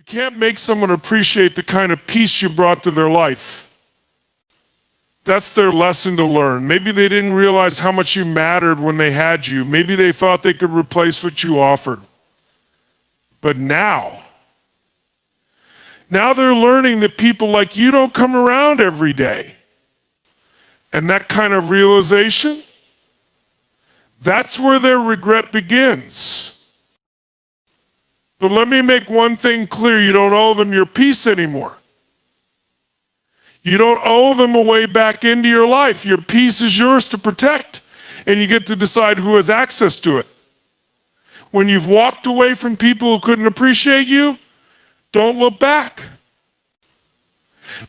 can't make someone appreciate the kind of peace you brought to their life. That's their lesson to learn. Maybe they didn't realize how much you mattered when they had you. Maybe they thought they could replace what you offered. But now they're learning that people like you don't come around every day. And that kind of realization, that's where their regret begins. But let me make one thing clear, you don't owe them your peace anymore. You don't owe them a way back into your life. Your peace is yours to protect, and you get to decide who has access to it. When you've walked away from people who couldn't appreciate you, don't look back.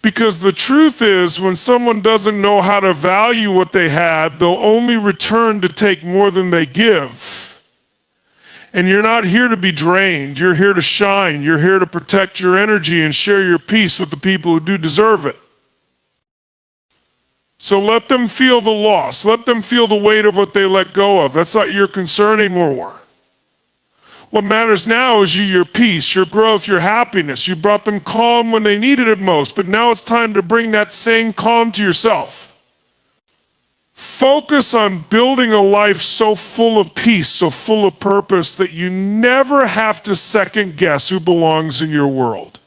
Because the truth is, when someone doesn't know how to value what they had, they'll only return to take more than they give. And you're not here to be drained. You're here to shine. You're here to protect your energy and share your peace with the people who do deserve it. So let them feel the loss. Let them feel the weight of what they let go of. That's not your concern anymore. What matters now is your peace, your growth, your happiness. You brought them calm when they needed it most, but now it's time to bring that same calm to yourself. Focus on building a life so full of peace, so full of purpose, that you never have to second guess who belongs in your world.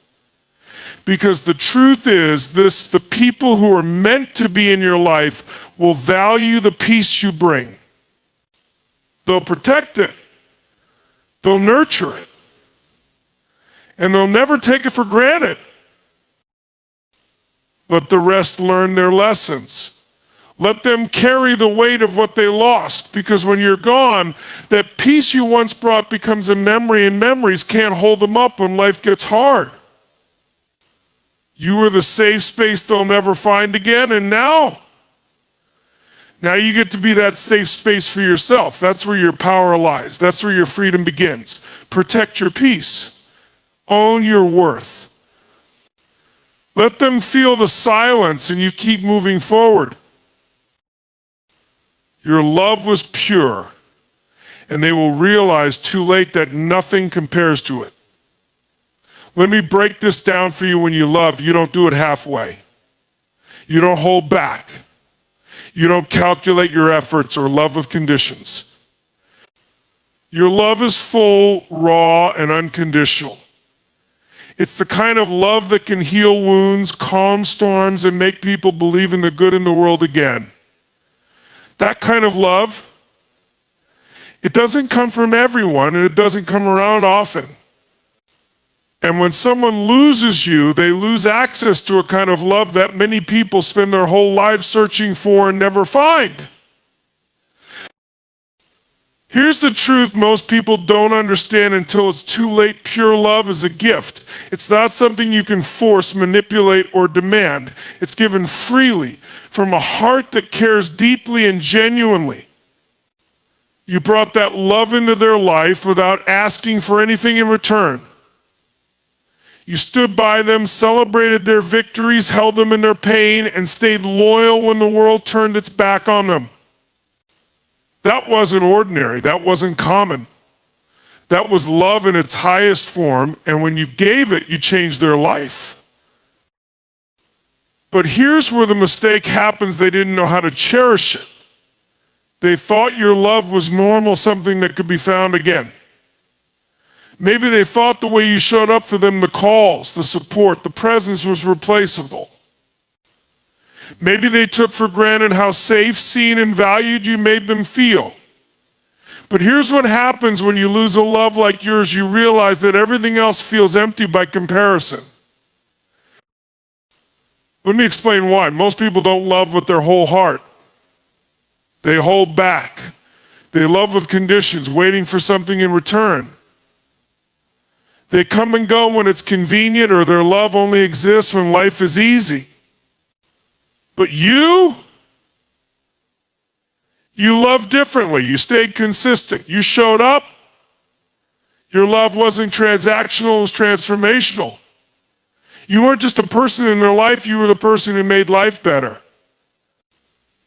Because the truth is the people who are meant to be in your life will value the peace you bring. They'll protect it. They'll nurture it. And they'll never take it for granted. Let the rest learn their lessons. Let them carry the weight of what they lost, because when you're gone, that peace you once brought becomes a memory, and memories can't hold them up when life gets hard. You were the safe space they'll never find again, and now you get to be that safe space for yourself. That's where your power lies. That's where your freedom begins. Protect your peace. Own your worth. Let them feel the silence, and you keep moving forward. Your love was pure, and they will realize too late that nothing compares to it. Let me break this down for you. When you love, you don't do it halfway. You don't hold back. You don't calculate your efforts or love with conditions. Your love is full, raw, and unconditional. It's the kind of love that can heal wounds, calm storms, and make people believe in the good in the world again. That kind of love, it doesn't come from everyone, and it doesn't come around often. And when someone loses you, they lose access to a kind of love that many people spend their whole lives searching for and never find. Here's the truth most people don't understand until it's too late. Pure love is a gift. It's not something you can force, manipulate, or demand. It's given freely from a heart that cares deeply and genuinely. You brought that love into their life without asking for anything in return. You stood by them, celebrated their victories, held them in their pain, and stayed loyal when the world turned its back on them. That wasn't ordinary. That wasn't common. That was love in its highest form, and when you gave it, you changed their life. But here's where the mistake happens. They didn't know how to cherish it. They thought your love was normal, something that could be found again. Maybe they thought the way you showed up for them, the calls, the support, the presence was replaceable. Maybe they took for granted how safe, seen, and valued you made them feel. But here's what happens when you lose a love like yours. You realize that everything else feels empty by comparison. Let me explain why. Most people don't love with their whole heart. They hold back. They love with conditions, waiting for something in return. They come and go when it's convenient, or their love only exists when life is easy. But you loved differently. You stayed consistent. You showed up. Your love wasn't transactional, it was transformational. You weren't just a person in their life, you were the person who made life better.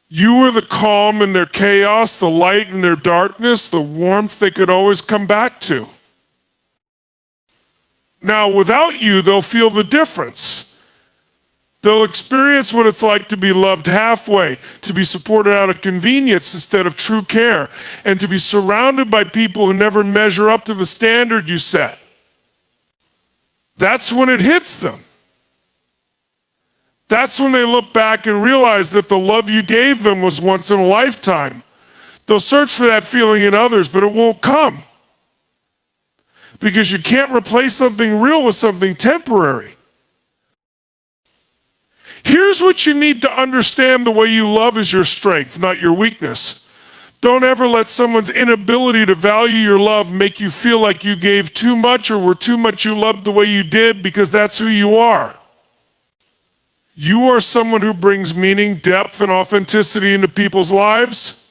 You were the calm in their chaos, the light in their darkness, the warmth they could always come back to. Now, without you, they'll feel the difference. They'll experience what it's like to be loved halfway, to be supported out of convenience instead of true care, and to be surrounded by people who never measure up to the standard you set. That's when it hits them. That's when they look back and realize that the love you gave them was once in a lifetime. They'll search for that feeling in others, but it won't come. Because you can't replace something real with something temporary. Here's what you need to understand: the way you love is your strength, not your weakness. Don't ever let someone's inability to value your love make you feel like you gave too much or were too much you loved the way you did, because that's who you are. You are someone who brings meaning, depth, and authenticity into people's lives.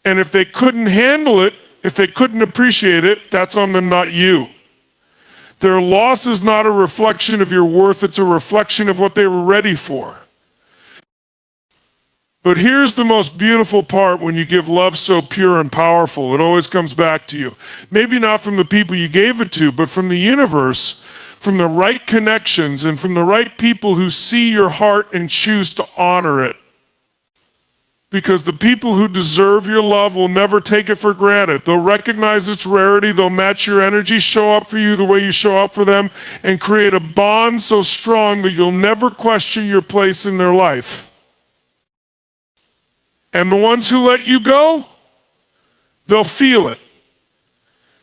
And if they couldn't handle it, if they couldn't appreciate it, that's on them, not you. Their loss is not a reflection of your worth, it's a reflection of what they were ready for. But here's the most beautiful part: when you give love so pure and powerful, it always comes back to you. Maybe not from the people you gave it to, but from the universe, from the right connections, and from the right people who see your heart and choose to honor it. Because the people who deserve your love will never take it for granted. They'll recognize its rarity, they'll match your energy, show up for you the way you show up for them, and create a bond so strong that you'll never question your place in their life. And the ones who let you go, they'll feel it.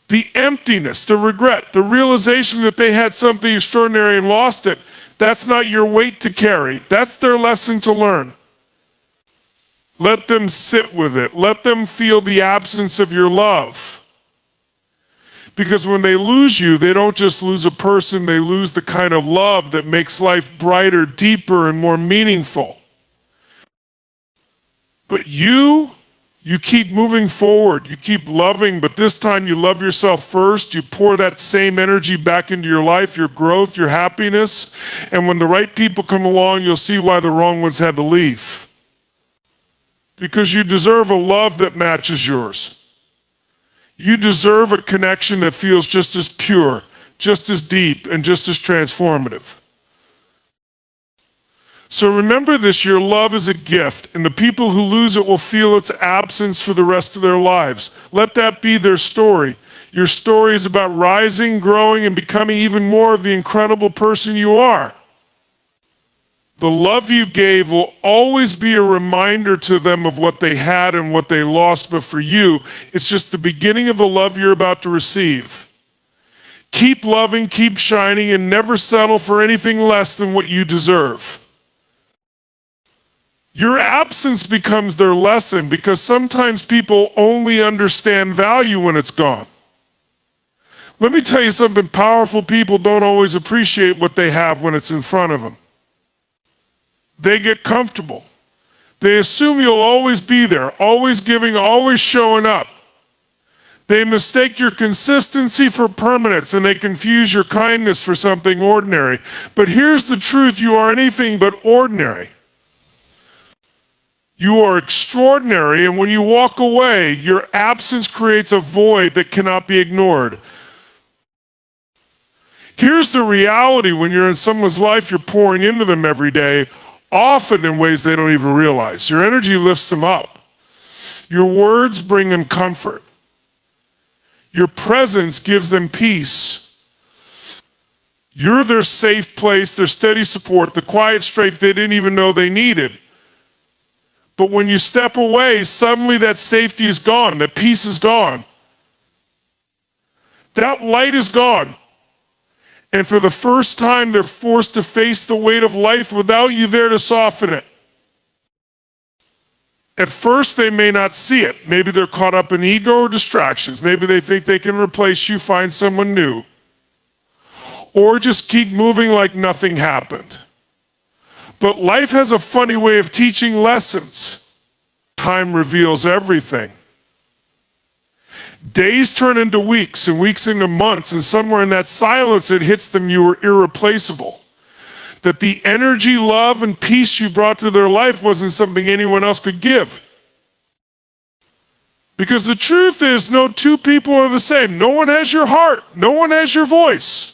The emptiness, the regret, the realization that they had something extraordinary and lost it. That's not your weight to carry. That's their lesson to learn. Let them sit with it. Let them feel the absence of your love. Because when they lose you, they don't just lose a person, they lose the kind of love that makes life brighter, deeper, and more meaningful. But you keep moving forward, you keep loving, but this time you love yourself first. You pour that same energy back into your life, your growth, your happiness, and when the right people come along, you'll see why the wrong ones had to leave. Because you deserve a love that matches yours. You deserve a connection that feels just as pure, just as deep, and just as transformative. So remember this: your love is a gift, and the people who lose it will feel its absence for the rest of their lives. Let that be their story. Your story is about rising, growing, and becoming even more of the incredible person you are. The love you gave will always be a reminder to them of what they had and what they lost, but for you, it's just the beginning of the love you're about to receive. Keep loving, keep shining, and never settle for anything less than what you deserve. Your absence becomes their lesson, because sometimes people only understand value when it's gone. Let me tell you something: powerful people don't always appreciate what they have when it's in front of them. They get comfortable. They assume you'll always be there, always giving, always showing up. They mistake your consistency for permanence, and they confuse your kindness for something ordinary. But here's the truth: you are anything but ordinary. You are extraordinary, and when you walk away, your absence creates a void that cannot be ignored. Here's the reality: when you're in someone's life, you're pouring into them every day, often in ways they don't even realize. Your energy lifts them up. Your words bring them comfort. Your presence gives them peace. You're their safe place, their steady support, the quiet strength they didn't even know they needed. But when you step away, suddenly that safety is gone, that peace is gone. That light is gone. And for the first time, they're forced to face the weight of life without you there to soften it. At first, they may not see it. Maybe they're caught up in ego or distractions. Maybe they think they can replace you, find someone new. Or just keep moving like nothing happened. But life has a funny way of teaching lessons. Time reveals everything. Days turn into weeks, and weeks into months, and somewhere in that silence it hits them you were irreplaceable. That the energy, love, and peace you brought to their life wasn't something anyone else could give. Because the truth is, no two people are the same. No one has your heart. No one has your voice.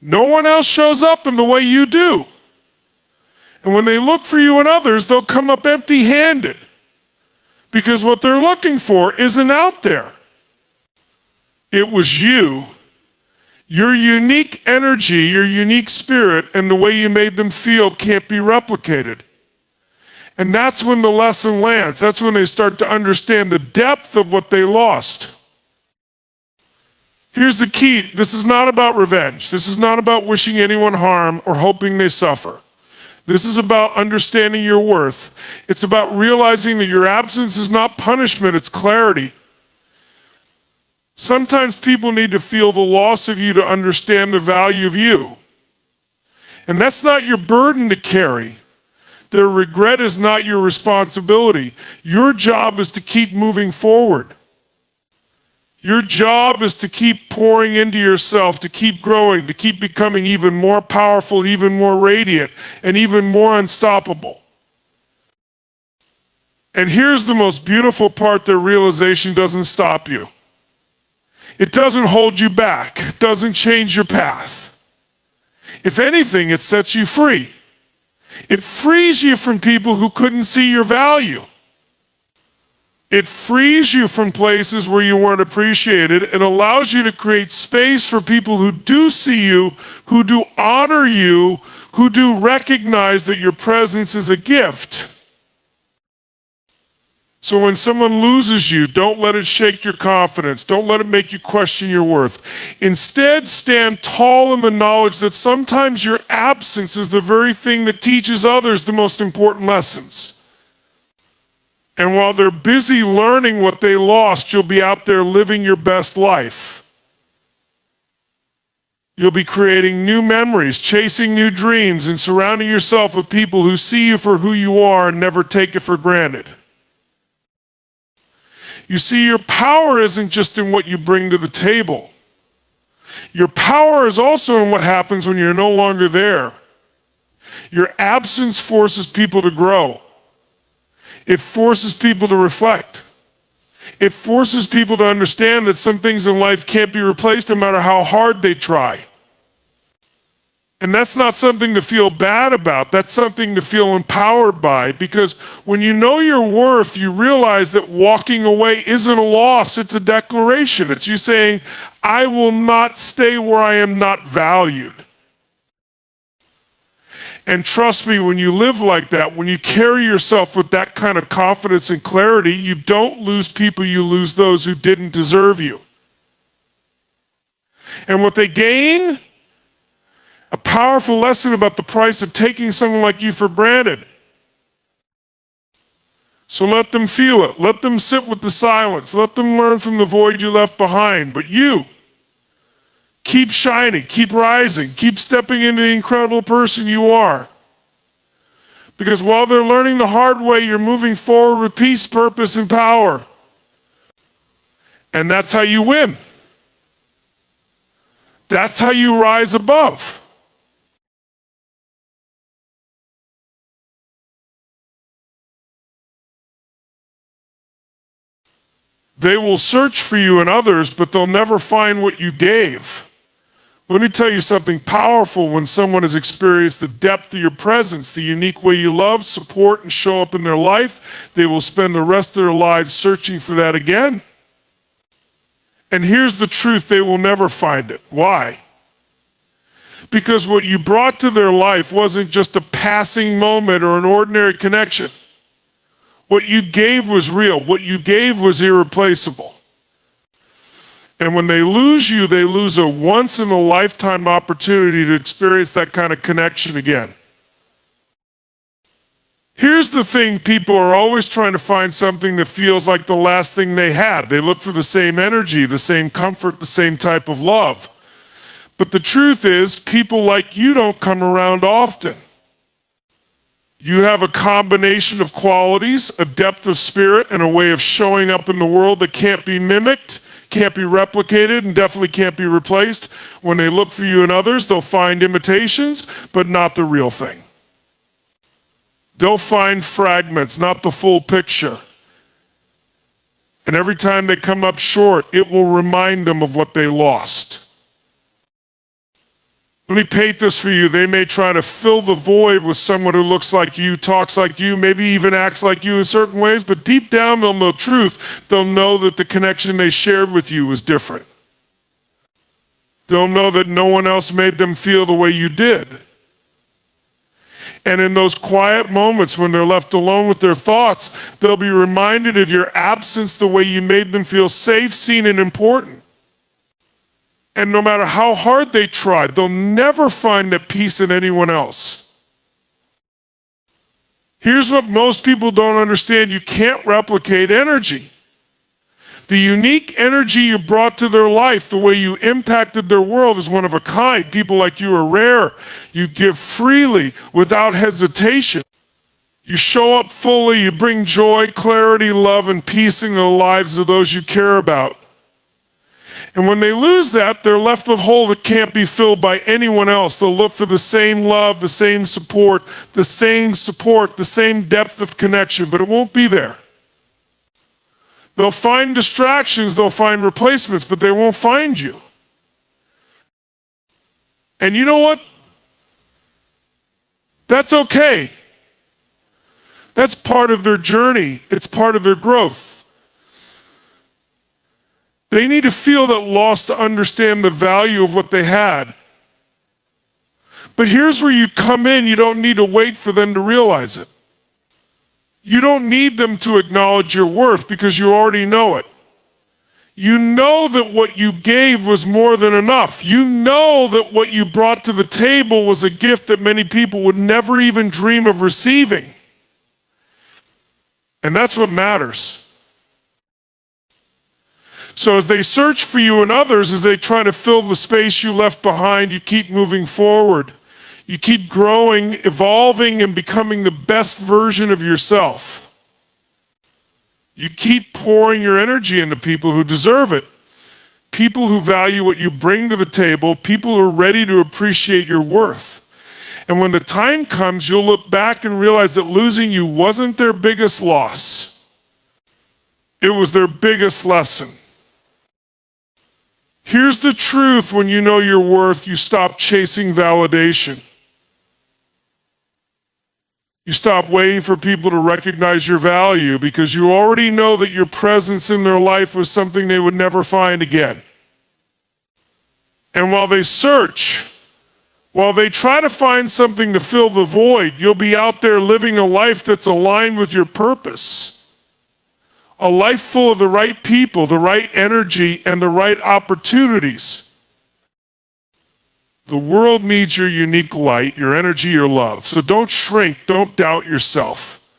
No one else shows up in the way you do. And when they look for you and others, they'll come up empty-handed because what they're looking for isn't out there. It was you, your unique energy, your unique spirit, and the way you made them feel can't be replicated. And that's when the lesson lands. That's when they start to understand the depth of what they lost. Here's the key. This is not about revenge. This is not about wishing anyone harm or hoping they suffer. This is about understanding your worth. It's about realizing that your absence is not punishment, it's clarity. Sometimes people need to feel the loss of you to understand the value of you. And that's not your burden to carry. Their regret is not your responsibility. Your job is to keep moving forward. Your job is to keep pouring into yourself, to keep growing, to keep becoming even more powerful, even more radiant, and even more unstoppable. And here's the most beautiful part: the realization doesn't stop you. It doesn't hold you back. It doesn't change your path. If anything, it sets you free. It frees you from people who couldn't see your value. It frees you from places where you weren't appreciated. It allows you to create space for people who do see you, who do honor you, who do recognize that your presence is a gift. So when someone loses you, don't let it shake your confidence. Don't let it make you question your worth. Instead, stand tall in the knowledge that sometimes your absence is the very thing that teaches others the most important lessons. And while they're busy learning what they lost, you'll be out there living your best life. You'll be creating new memories, chasing new dreams, and surrounding yourself with people who see you for who you are and never take it for granted. You see, your power isn't just in what you bring to the table. Your power is also in what happens when you're no longer there. Your absence forces people to grow. It forces people to reflect. It forces people to understand that some things in life can't be replaced no matter how hard they try. And that's not something to feel bad about. That's something to feel empowered by, because when you know your worth, you realize that walking away isn't a loss, it's a declaration. It's you saying, I will not stay where I am not valued. And trust me, when you live like that, when you carry yourself with that kind of confidence and clarity, you don't lose people, you lose those who didn't deserve you. And what they gain? A powerful lesson about the price of taking someone like you for granted. So let them feel it. Let them sit with the silence. Let them learn from the void you left behind. But you, keep shining, keep rising, keep stepping into the incredible person you are. Because while they're learning the hard way, you're moving forward with peace, purpose, and power. And that's how you win. That's how you rise above. They will search for you and others, but they'll never find what you gave. Let me tell you something powerful. When someone has experienced the depth of your presence, the unique way you love, support, and show up in their life, they will spend the rest of their lives searching for that again. And here's the truth, they will never find it. Why? Because what you brought to their life wasn't just a passing moment or an ordinary connection. What you gave was real. What you gave was irreplaceable. And when they lose you, they lose a once-in-a-lifetime opportunity to experience that kind of connection again. Here's the thing, people are always trying to find something that feels like the last thing they had. They look for the same energy, the same comfort, the same type of love. But the truth is, people like you don't come around often. You have a combination of qualities, a depth of spirit, and a way of showing up in the world that can't be mimicked, can't be replicated, and definitely can't be replaced. When they look for you in others, they'll find imitations, but not the real thing. They'll find fragments, not the full picture. And every time they come up short, it will remind them of what they lost. Let me paint this for you. They may try to fill the void with someone who looks like you, talks like you, maybe even acts like you in certain ways, but deep down they'll know truth. They'll know that the connection they shared with you was different. They'll know that no one else made them feel the way you did. And in those quiet moments when they're left alone with their thoughts, they'll be reminded of your absence the way you made them feel safe, seen, and important. And no matter how hard they tried, they'll never find that peace in anyone else. Here's what most people don't understand. You can't replicate energy. The unique energy you brought to their life, the way you impacted their world is one of a kind. People like you are rare. You give freely, without hesitation. You show up fully, you bring joy, clarity, love, and peace in the lives of those you care about. And when they lose that, they're left with a hole that can't be filled by anyone else. They'll look for the same love, the same support, the same depth of connection, but it won't be there. They'll find distractions, they'll find replacements, but they won't find you. And you know what? That's okay. That's part of their journey. It's part of their growth. They need to feel that loss to understand the value of what they had. But here's where you come in. You don't need to wait for them to realize it. You don't need them to acknowledge your worth because you already know it. You know that what you gave was more than enough. You know that what you brought to the table was a gift that many people would never even dream of receiving. And that's what matters. So as they search for you and others, as they try to fill the space you left behind, you keep moving forward. You keep growing, evolving, and becoming the best version of yourself. You keep pouring your energy into people who deserve it. People who value what you bring to the table, people who are ready to appreciate your worth. And when the time comes, you'll look back and realize that losing you wasn't their biggest loss. It was their biggest lesson. Here's the truth: when you know your worth, you stop chasing validation. You stop waiting for people to recognize your value because you already know that your presence in their life was something they would never find again. And while they search, while they try to find something to fill the void, you'll be out there living a life that's aligned with your purpose. A life full of the right people, the right energy, and the right opportunities. The world needs your unique light, your energy, your love. So don't shrink, don't doubt yourself.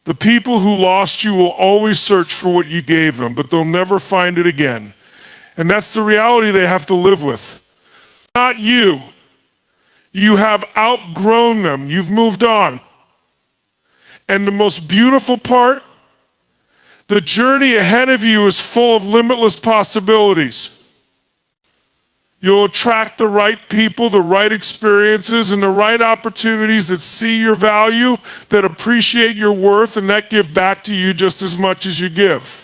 The people who lost you will always search for what you gave them, but they'll never find it again. And that's the reality they have to live with. Not you. You have outgrown them. You've moved on. And the most beautiful part, the journey ahead of you is full of limitless possibilities. You'll attract the right people, the right experiences, and the right opportunities that see your value, that appreciate your worth, and that give back to you just as much as you give.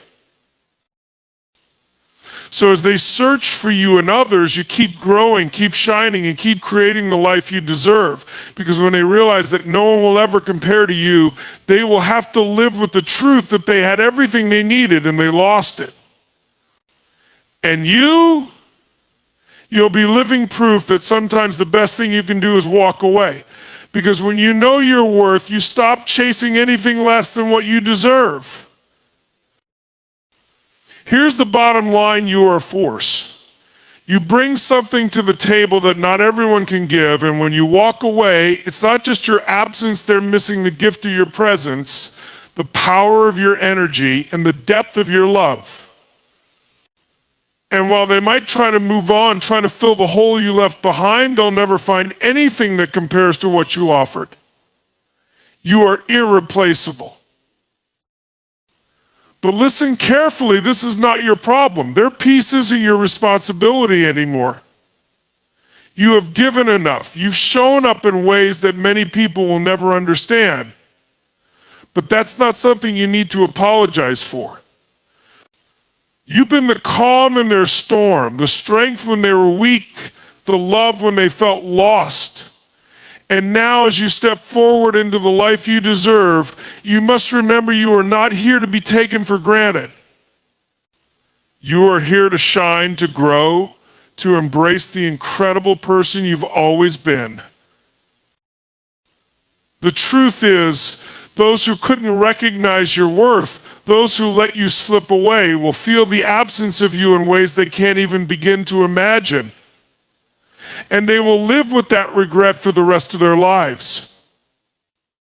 So as they search for you and others, you keep growing, keep shining, and keep creating the life you deserve. Because when they realize that no one will ever compare to you, they will have to live with the truth that they had everything they needed and they lost it. And you'll be living proof that sometimes the best thing you can do is walk away. Because when you know your worth, you stop chasing anything less than what you deserve. Here's the bottom line: you are a force. You bring something to the table that not everyone can give, and when you walk away, it's not just your absence they're missing, the gift of your presence, the power of your energy, and the depth of your love. And while they might try to move on, trying to fill the hole you left behind, they'll never find anything that compares to what you offered. You are irreplaceable. But listen carefully, this is not your problem. Their peace isn't your responsibility anymore. You have given enough. You've shown up in ways that many people will never understand. But that's not something you need to apologize for. You've been the calm in their storm, the strength when they were weak, the love when they felt lost. And now as you step forward into the life you deserve, you must remember you are not here to be taken for granted. You are here to shine, to grow, to embrace the incredible person you've always been. The truth is, those who couldn't recognize your worth, those who let you slip away, will feel the absence of you in ways they can't even begin to imagine. And they will live with that regret for the rest of their lives.